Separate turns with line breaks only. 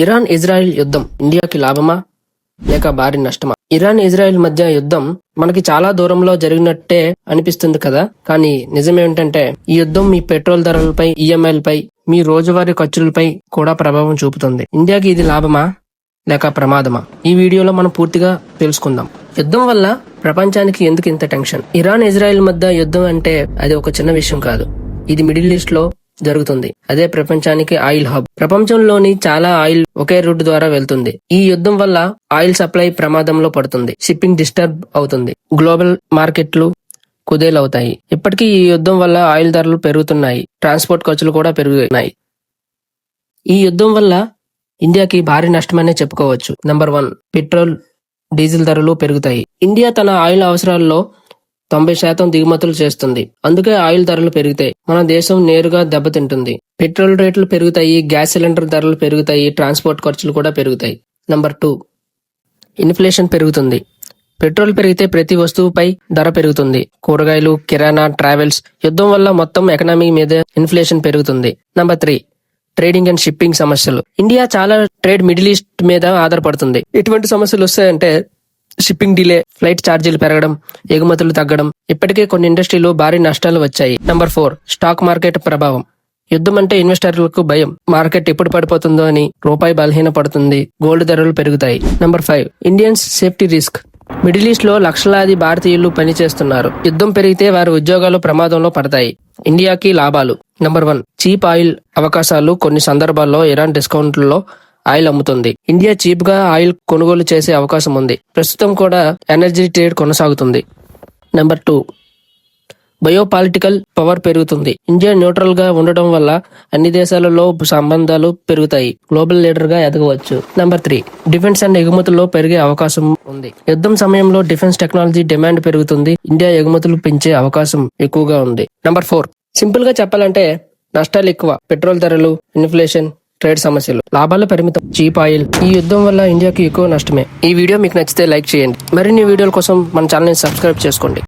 Iran Israel యుద్ధం ఇండియాకి లాభమా లేక భారీ నష్టమా? ఇరాన్ ఇజ్రాయెల్ మధ్య యుద్ధం మనకి చాలా దూరంలో జరిగినట్టే అనిపిస్తుంది కదా, కానీ నిజమేంటంటే ఈ యుద్ధం మీ పెట్రోల్ ధరలపై, ఈఎంఐలపై, మీ రోజువారీ ఖర్చులపై కూడా ప్రభావం చూపుతుంది. ఇండియాకి ఇది లాభమా లేక ప్రమాదమా? ఈ వీడియోలో మనం పూర్తిగా తెలుసుకుందాం. యుద్ధం వల్ల ప్రపంచానికి ఎందుకు ఇంత టెన్షన్? ఇరాన్ ఇజ్రాయెల్ మధ్య యుద్ధం అంటే అది ఒక చిన్న విషయం కాదు. ఇది మిడిల్ ఈస్ట్ లో జరుగుతుంది. అదే ప్రపంచానికి ఆయిల్ హబ్. ప్రపంచంలోని చాలా ఆయిల్ ఒకే రూట్ ద్వారా వెళ్తుంది. ఈ యుద్ధం వల్ల ఆయిల్ సప్లై ప్రమాదంలో పడుతుంది. షిప్పింగ్ డిస్టర్బ్ అవుతుంది. గ్లోబల్ మార్కెట్లు కుదేలవుతాయి. ఇప్పటికీ ఈ యుద్ధం వల్ల ఆయిల్ ధరలు పెరుగుతున్నాయి. ట్రాన్స్పోర్ట్ ఖర్చులు కూడా పెరుగుతున్నాయి. ఈ యుద్ధం వల్ల ఇండియాకి భారీ నష్టమనే చెప్పుకోవచ్చు. నెంబర్ 1, పెట్రోల్ డీజిల్ ధరలు పెరుగుతాయి. ఇండియా తన ఆయిల్ అవసరాల్లో 90% దిగుమతులు చేస్తుంది. అందుకే ఆయిల్ ధరలు పెరిగితే మన దేశం నేరుగా దెబ్బతింటుంది. పెట్రోల్ రేట్లు పెరుగుతాయి, గ్యాస్ సిలిండర్ ధరలు పెరుగుతాయి, ట్రాన్స్పోర్ట్ ఖర్చులు కూడా పెరుగుతాయి. నెంబర్ 2, ఇన్ఫ్లేషన్ పెరుగుతుంది. పెట్రోల్ పెరిగితే ప్రతి వస్తువుపై ధర పెరుగుతుంది. కూరగాయలు, కిరాణా, ట్రావెల్స్. యుద్ధం వల్ల మొత్తం ఎకనామీ మీద ఇన్ఫ్లేషన్ పెరుగుతుంది. నెంబర్ 3, ట్రేడింగ్ అండ్ షిప్పింగ్ సమస్యలు. ఇండియా చాలా ట్రేడ్ మిడిల్ ఈస్ట్ మీద ఆధారపడుతుంది. ఎటువంటి సమస్యలు వస్తాయంటే షిప్పింగ్ డిలే, ఫ్లైట్ ఛార్జీలు పెరగడం, ఎగుమతులు తగ్గడం. ఇప్పటికే కొన్ని ఇండస్ట్రీలు భారీ నష్టాలు వచ్చాయి. నెంబర్ 4, స్టాక్ మార్కెట్ ప్రభావం. యుద్ధం అంటే ఇన్వెస్టర్లకు భయం. మార్కెట్ ఎప్పుడు పడిపోతుందో అని. రూపాయి బలహీన పడుతుంది. గోల్డ్ ధరలు పెరుగుతాయి. Number 5, Indians safety risk. Middle east లో లక్షలాది భారతీయులు పనిచేస్తున్నారు. యుద్ధం పెరిగితే వారి ఉద్యోగాలు ప్రమాదంలో పడతాయి. ఇండియాకి లాభాలు. నెంబర్ 1, చీప్ ఆయిల్ అవకాశాలు. కొన్ని సందర్భాల్లో ఇరాన్ డిస్కౌంట్లలో ఆయిల్ అమ్ముతుంది. ఇండియా చీప్ గా ఆయిల్ కొనుగోలు చేసే అవకాశం ఉంది. ప్రస్తుతం కూడా ఎనర్జీ ట్రేడ్ కొనసాగుతుంది. నెంబర్ 2, బయోపాలిటికల్ పవర్ పెరుగుతుంది. ఇండియా న్యూట్రల్ గా ఉండటం వల్ల అన్ని దేశాలలో సంబంధాలు పెరుగుతాయి. గ్లోబల్ లీడర్ గా ఎదగవచ్చు. నెంబర్ 3, డిఫెన్స్ అండ్ ఎగుమతుల్లో పెరిగే అవకాశం ఉంది. యుద్ధం సమయంలో డిఫెన్స్ టెక్నాలజీ డిమాండ్ పెరుగుతుంది. ఇండియా ఎగుమతులు పెంచే అవకాశం ఎక్కువగా ఉంది. నెంబర్ 4, సింపుల్ గా చెప్పాలంటే నష్టాలు ఎక్కువ. పెట్రోల్ ధరలు, ఇన్ఫ్లేషన్, ట్రేడ్ సమస్యలు. లాభాలు పరిమితం. Cheap oil. ఈ యుద్ధం వల్ల ఇండియాకి ఎక్కువ నష్టమే. ఈ వీడియో మీకు నచ్చితే లైక్ చేయండి. మరిన్ని వీడియోల కోసం మన ఛానల్ ని సబ్స్క్రైబ్ చేసుకోండి.